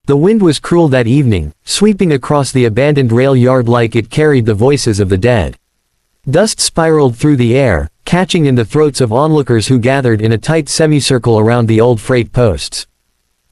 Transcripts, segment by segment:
The wind was cruel that evening, sweeping across the abandoned rail yard like it carried the voices of the dead. Dust spiraled through the air, catching in the throats of onlookers who gathered in a tight semicircle around the old freight posts.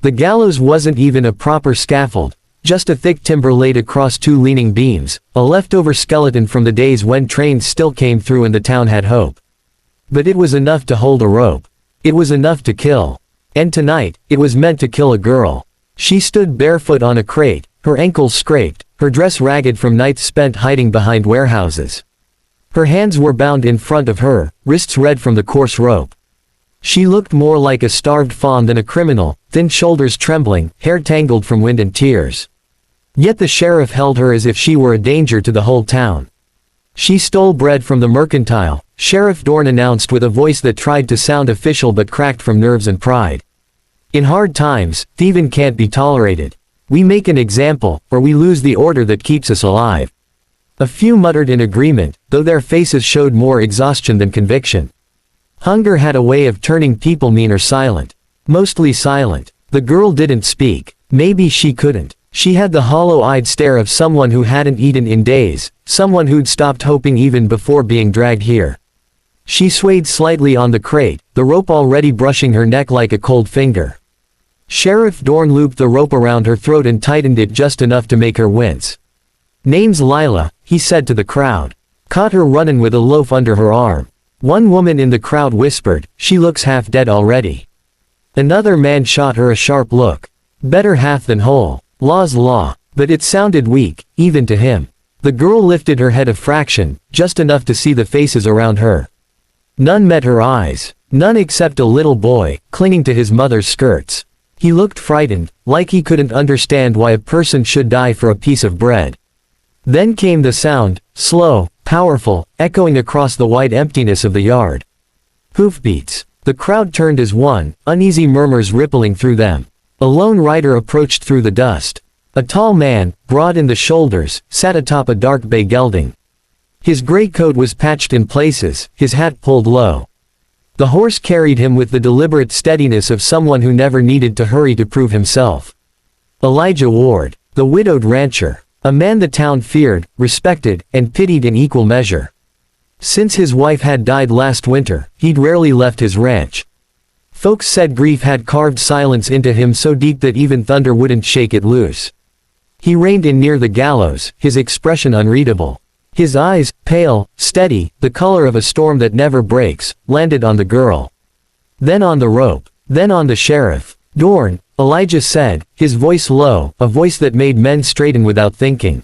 The gallows wasn't even a proper scaffold, just a thick timber laid across two leaning beams, a leftover skeleton from the days when trains still came through and the town had hope. But it was enough to hold a rope. It was enough to kill. And tonight, it was meant to kill a girl. She stood barefoot on a crate, her ankles scraped, her dress ragged from nights spent hiding behind warehouses. Her hands were bound in front of her, wrists red from the coarse rope. She looked more like a starved fawn than a criminal, thin shoulders trembling, hair tangled from wind and tears. Yet the sheriff held her as if she were a danger to the whole town. She stole bread from the mercantile, Sheriff Dorn announced with a voice that tried to sound official but cracked from nerves and pride. In hard times, thieving can't be tolerated. We make an example, or we lose the order that keeps us alive. A few muttered in agreement, though their faces showed more exhaustion than conviction. Hunger had a way of turning people mean or silent. Mostly silent. The girl didn't speak. Maybe she couldn't. She had the hollow-eyed stare of someone who hadn't eaten in days, someone who'd stopped hoping even before being dragged here. She swayed slightly on the crate, the rope already brushing her neck like a cold finger. Sheriff Dorn looped the rope around her throat and tightened it just enough to make her wince. "Name's Lila," he said to the crowd. Caught her running with a loaf under her arm. One woman in the crowd whispered, "She looks half dead already." Another man shot her a sharp look. Better half than whole. Law's law. But it sounded weak, even to him. The girl lifted her head a fraction, just enough to see the faces around her. None met her eyes. None except a little boy, clinging to his mother's skirts. He looked frightened, like he couldn't understand why a person should die for a piece of bread. Then came the sound, slow, powerful, echoing across the white emptiness of the yard. Hoofbeats. The crowd turned as one, uneasy murmurs rippling through them. A lone rider approached through the dust. A tall man, broad in the shoulders, sat atop a dark bay gelding. His gray coat was patched in places, his hat pulled low. The horse carried him with the deliberate steadiness of someone who never needed to hurry to prove himself. Elijah Ward, the widowed rancher. A man the town feared, respected, and pitied in equal measure. Since his wife had died last winter, he'd rarely left his ranch. Folks said grief had carved silence into him so deep that even thunder wouldn't shake it loose. He reined in near the gallows, his expression unreadable. His eyes, pale, steady, the color of a storm that never breaks, landed on the girl. Then on the rope. Then on the sheriff. "Dorn," Elijah said, his voice low, a voice that made men straighten without thinking.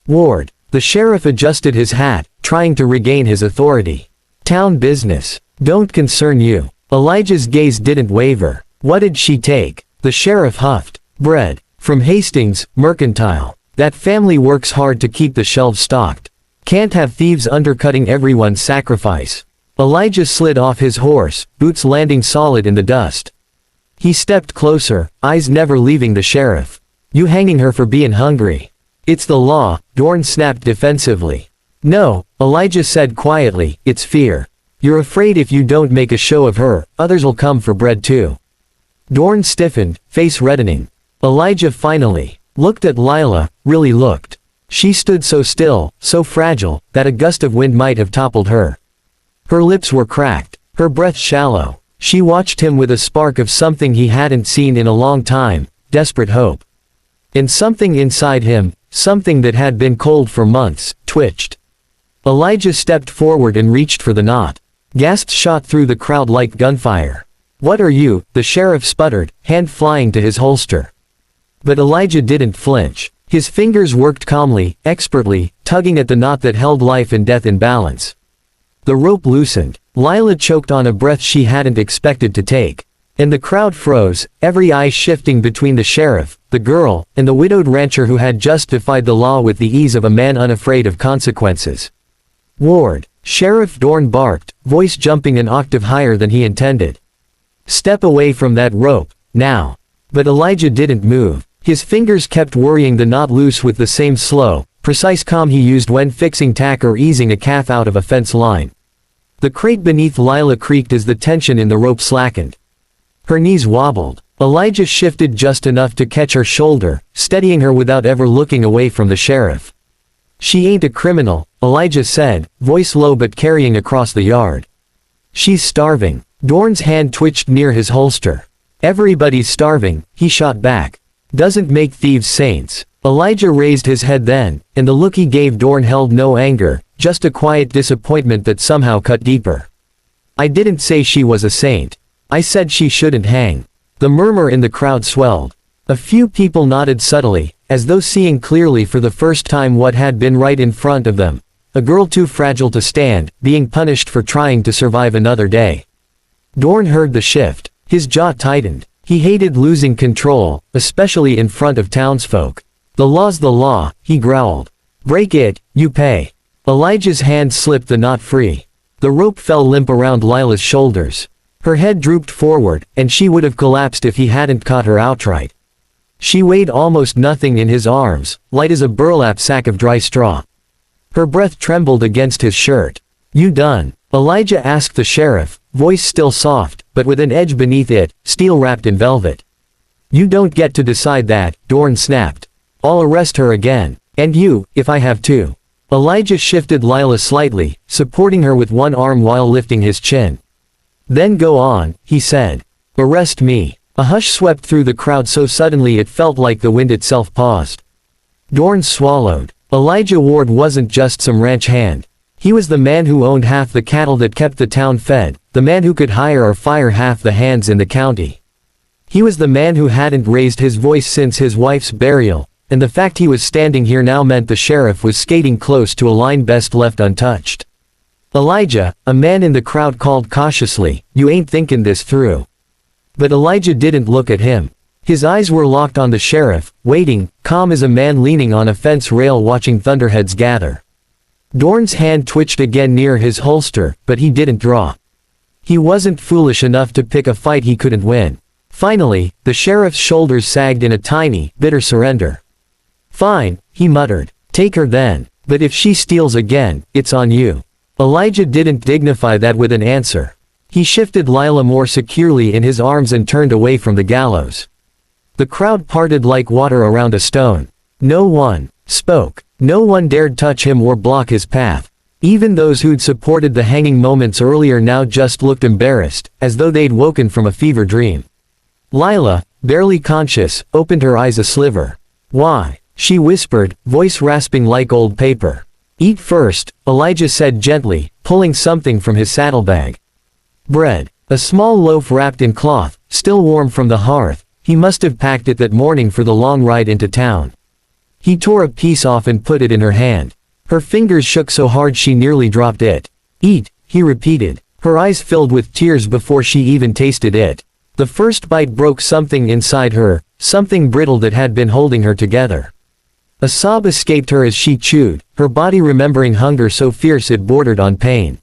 "Ward." The sheriff adjusted his hat, trying to regain his authority. "Town business. Don't concern you." Elijah's gaze didn't waver. "What did she take?" The sheriff huffed. "Bread. From Hastings, mercantile. That family works hard to keep the shelves stocked. Can't have thieves undercutting everyone's sacrifice." Elijah slid off his horse, boots landing solid in the dust. He stepped closer, eyes never leaving the sheriff. "You hanging her for being hungry?" "It's the law," Dorn snapped defensively. "No," Elijah said quietly, "it's fear. You're afraid if you don't make a show of her, others'll come for bread too." Dorn stiffened, face reddening. Elijah finally looked at Lila, really looked. She stood so still, so fragile, that a gust of wind might have toppled her. Her lips were cracked, her breath shallow. She watched him with a spark of something he hadn't seen in a long time, desperate hope. And something inside him, something that had been cold for months, twitched. Elijah stepped forward and reached for the knot. Gasps shot through the crowd like gunfire. "What are you?" the sheriff sputtered, hand flying to his holster. But Elijah didn't flinch. His fingers worked calmly, expertly, tugging at the knot that held life and death in balance. The rope loosened. Lila choked on a breath she hadn't expected to take. And the crowd froze, every eye shifting between the sheriff, the girl, and the widowed rancher who had just defied the law with the ease of a man unafraid of consequences. "Ward," Sheriff Dorn barked, voice jumping an octave higher than he intended. "Step away from that rope, now." But Elijah didn't move. His fingers kept worrying the knot loose with the same slow, precise calm he used when fixing tack or easing a calf out of a fence line. The crate beneath Lila creaked as the tension in the rope slackened. Her knees wobbled. Elijah shifted just enough to catch her shoulder, steadying her without ever looking away from the sheriff. "She ain't a criminal," Elijah said, voice low but carrying across the yard. "She's starving." Dorn's hand twitched near his holster. "Everybody's starving," he shot back. "Doesn't make thieves saints." Elijah raised his head then, and the look he gave Dorn held no anger, just a quiet disappointment that somehow cut deeper. "I didn't say she was a saint. I said she shouldn't hang." The murmur in the crowd swelled. A few people nodded subtly, as though seeing clearly for the first time what had been right in front of them. A girl too fragile to stand, being punished for trying to survive another day. Dorn heard the shift. His jaw tightened. He hated losing control, especially in front of townsfolk. "The law's the law," he growled. "Break it, you pay." Elijah's hand slipped the knot free. The rope fell limp around Lila's shoulders. Her head drooped forward, and she would have collapsed if he hadn't caught her outright. She weighed almost nothing in his arms, light as a burlap sack of dry straw. Her breath trembled against his shirt. "You done?" Elijah asked the sheriff, voice still soft, but with an edge beneath it, steel wrapped in velvet. "You don't get to decide that," Dorn snapped. "I'll arrest her again. And you, if I have to." Elijah shifted Lila slightly, supporting her with one arm while lifting his chin. "Then go on," he said. "Arrest me." A hush swept through the crowd so suddenly it felt like the wind itself paused. Dorn swallowed. Elijah Ward wasn't just some ranch hand. He was the man who owned half the cattle that kept the town fed, the man who could hire or fire half the hands in the county. He was the man who hadn't raised his voice since his wife's burial, and the fact he was standing here now meant the sheriff was skating close to a line best left untouched. "Elijah," a man in the crowd called cautiously, "you ain't thinking this through." But Elijah didn't look at him. His eyes were locked on the sheriff, waiting, calm as a man leaning on a fence rail watching thunderheads gather. Dorn's hand twitched again near his holster, but he didn't draw. He wasn't foolish enough to pick a fight he couldn't win. Finally, the sheriff's shoulders sagged in a tiny, bitter surrender. "Fine," he muttered. "Take her then. But if she steals again, it's on you." Elijah didn't dignify that with an answer. He shifted Lila more securely in his arms and turned away from the gallows. The crowd parted like water around a stone. No one spoke. No one dared touch him or block his path. Even those who'd supported the hanging moments earlier now just looked embarrassed, as though they'd woken from a fever dream. Lila, barely conscious, opened her eyes a sliver. "Why?" she whispered, voice rasping like old paper. "Eat first," Elijah said gently, pulling something from his saddlebag. Bread. A small loaf wrapped in cloth, still warm from the hearth. He must have packed it that morning for the long ride into town. He tore a piece off and put it in her hand. Her fingers shook so hard she nearly dropped it. "Eat," he repeated. Her eyes filled with tears before she even tasted it. The first bite broke something inside her, something brittle that had been holding her together. A sob escaped her as she chewed, her body remembering hunger so fierce it bordered on pain.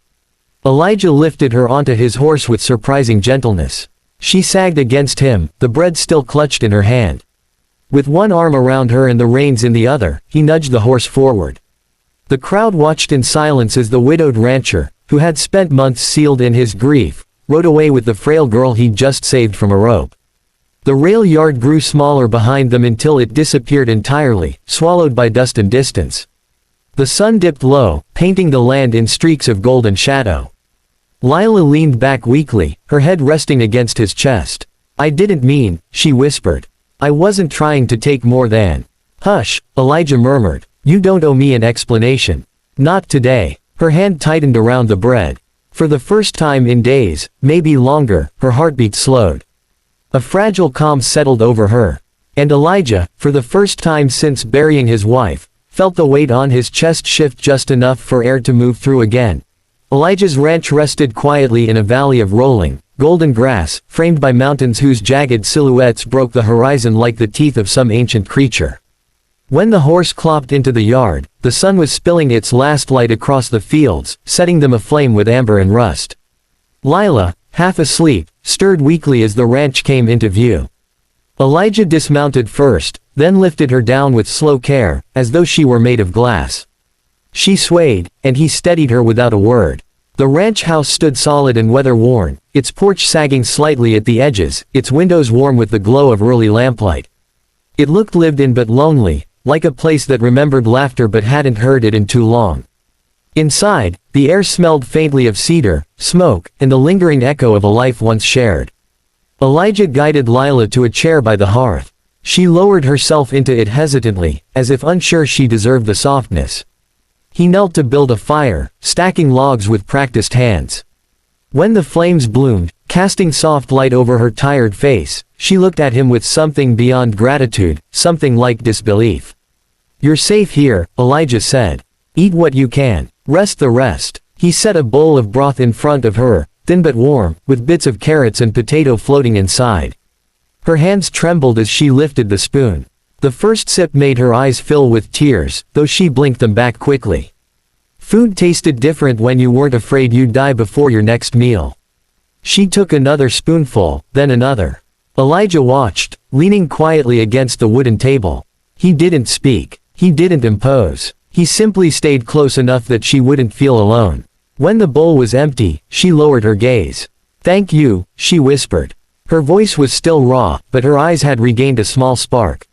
Elijah lifted her onto his horse with surprising gentleness. She sagged against him, the bread still clutched in her hand. With one arm around her and the reins in the other, he nudged the horse forward. The crowd watched in silence as the widowed rancher, who had spent months sealed in his grief, rode away with the frail girl he'd just saved from a rope. The rail yard grew smaller behind them until it disappeared entirely, swallowed by dust and distance. The sun dipped low, painting the land in streaks of golden shadow. Lila leaned back weakly, her head resting against his chest. "I didn't mean," she whispered. "I wasn't trying to take more than." "Hush," Elijah murmured. "You don't owe me an explanation." "Not today." Her hand tightened around the bread. For the first time in days, maybe longer, her heartbeat slowed. A fragile calm settled over her. And Elijah, for the first time since burying his wife, felt the weight on his chest shift just enough for air to move through again. Elijah's ranch rested quietly in a valley of rolling, golden grass, framed by mountains whose jagged silhouettes broke the horizon like the teeth of some ancient creature. When the horse clopped into the yard, the sun was spilling its last light across the fields, setting them aflame with amber and rust. Lila, half asleep, stirred weakly as the ranch came into view. Elijah dismounted first, then lifted her down with slow care, as though she were made of glass. She swayed, and he steadied her without a word. The ranch house stood solid and weather-worn, its porch sagging slightly at the edges, its windows warm with the glow of early lamplight. It looked lived in but lonely, like a place that remembered laughter but hadn't heard it in too long. Inside, the air smelled faintly of cedar, smoke, and the lingering echo of a life once shared. Elijah guided Lila to a chair by the hearth. She lowered herself into it hesitantly, as if unsure she deserved the softness. He knelt to build a fire, stacking logs with practiced hands. When the flames bloomed, casting soft light over her tired face, she looked at him with something beyond gratitude, something like disbelief. "You're safe here," Elijah said. "Eat what you can. Rest the rest." He set a bowl of broth in front of her, thin but warm, with bits of carrots and potato floating inside. Her hands trembled as she lifted the spoon. The first sip made her eyes fill with tears, though she blinked them back quickly. Food tasted different when you weren't afraid you'd die before your next meal. She took another spoonful, then another. Elijah watched, leaning quietly against the wooden table. He didn't speak. He didn't impose. He simply stayed close enough that she wouldn't feel alone. When the bowl was empty, she lowered her gaze. "Thank you," she whispered. Her voice was still raw, but her eyes had regained a small spark.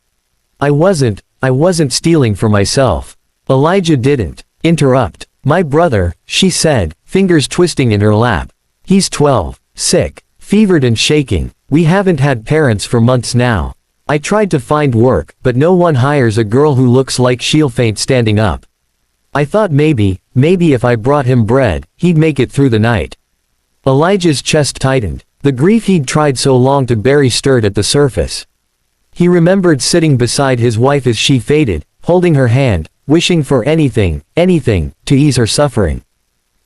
I wasn't stealing for myself." Elijah didn't interrupt. "My brother," she said, fingers twisting in her lap. "He's 12, sick, fevered and shaking. We haven't had parents for months now. I tried to find work, but no one hires a girl who looks like she'll faint standing up. I thought maybe if I brought him bread, he'd make it through the night." Elijah's chest tightened. The grief he'd tried so long to bury stirred at the surface. He remembered sitting beside his wife as she faded, holding her hand, wishing for anything, to ease her suffering.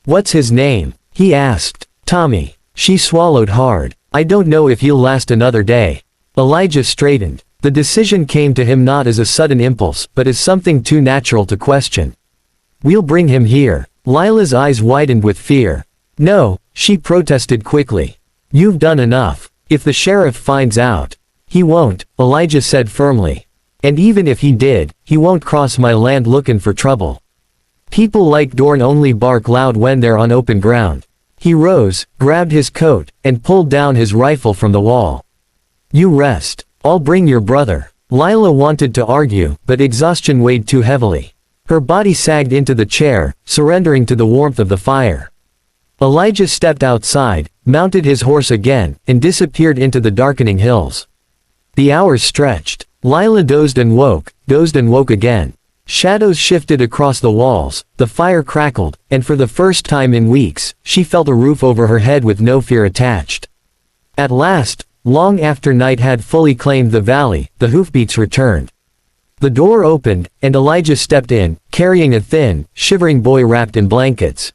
"What's his name?" he asked. "Tommy." She swallowed hard. "I don't know if he'll last another day." Elijah straightened. The decision came to him not as a sudden impulse, but as something too natural to question. "We'll bring him here." Lila's eyes widened with fear. "No," she protested quickly. "You've done enough. If the sheriff finds out." "He won't," Elijah said firmly. "And even if he did, he won't cross my land looking for trouble. People like Dorn only bark loud when they're on open ground." He rose, grabbed his coat, and pulled down his rifle from the wall. "You rest. I'll bring your brother." Lila wanted to argue, but exhaustion weighed too heavily. Her body sagged into the chair, surrendering to the warmth of the fire. Elijah stepped outside, mounted his horse again, and disappeared into the darkening hills. The hours stretched. Lila dozed and woke again. Shadows shifted across the walls, the fire crackled, and for the first time in weeks, she felt a roof over her head with no fear attached. At last, long after night had fully claimed the valley, the hoofbeats returned. The door opened, and Elijah stepped in, carrying a thin, shivering boy wrapped in blankets.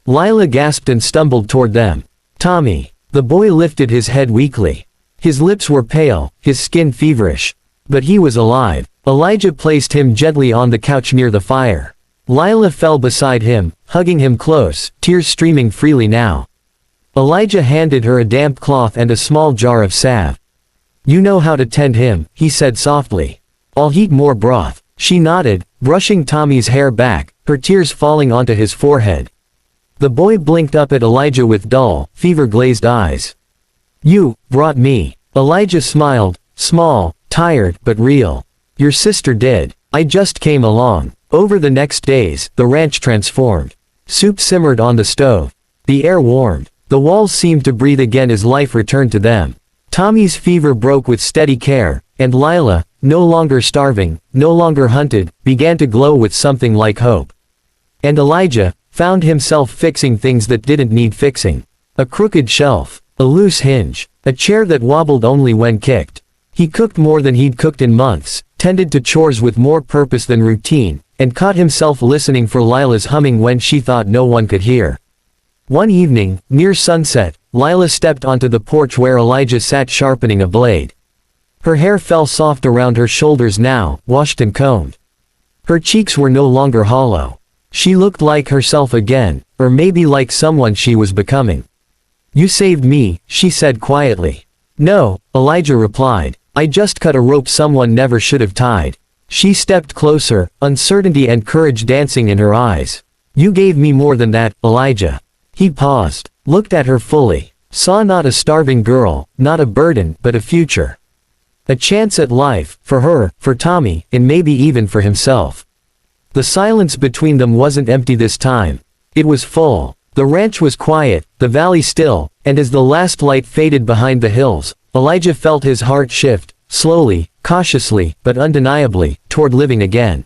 Lila gasped and stumbled toward them. "Tommy." The boy lifted his head weakly. His lips were pale, his skin feverish. But he was alive. Elijah placed him gently on the couch near the fire. Lila fell beside him, hugging him close, tears streaming freely now. Elijah handed her a damp cloth and a small jar of salve. "You know how to tend him," he said softly. "I'll heat more broth." She nodded, brushing Tommy's hair back, her tears falling onto his forehead. The boy blinked up at Elijah with dull, fever-glazed eyes. "You brought me." Elijah smiled, small, tired, but real. "Your sister did. I just came along." Over the next days, the ranch transformed. Soup simmered on the stove. The air warmed. The walls seemed to breathe again as life returned to them. Tommy's fever broke with steady care, and Lila, no longer starving, no longer hunted, began to glow with something like hope. And Elijah found himself fixing things that didn't need fixing. A crooked shelf, a loose hinge, a chair that wobbled only when kicked. He cooked more than he'd cooked in months, tended to chores with more purpose than routine, and caught himself listening for Lila's humming when she thought no one could hear. One evening, near sunset, Lila stepped onto the porch where Elijah sat sharpening a blade. Her hair fell soft around her shoulders now, washed and combed. Her cheeks were no longer hollow. She looked like herself again, or maybe like someone she was becoming. "You saved me," she said quietly. "No," Elijah replied. "I just cut a rope someone never should have tied." She stepped closer, uncertainty and courage dancing in her eyes. "You gave me more than that, Elijah. He paused, looked at her fully, saw not a starving girl, not a burden, but a future. A chance at life, for her, for Tommy, and maybe even for himself. The silence between them wasn't empty this time. It was full. The ranch was quiet, the valley still, and as the last light faded behind the hills, Elijah felt his heart shift, slowly, cautiously, but undeniably, toward living again.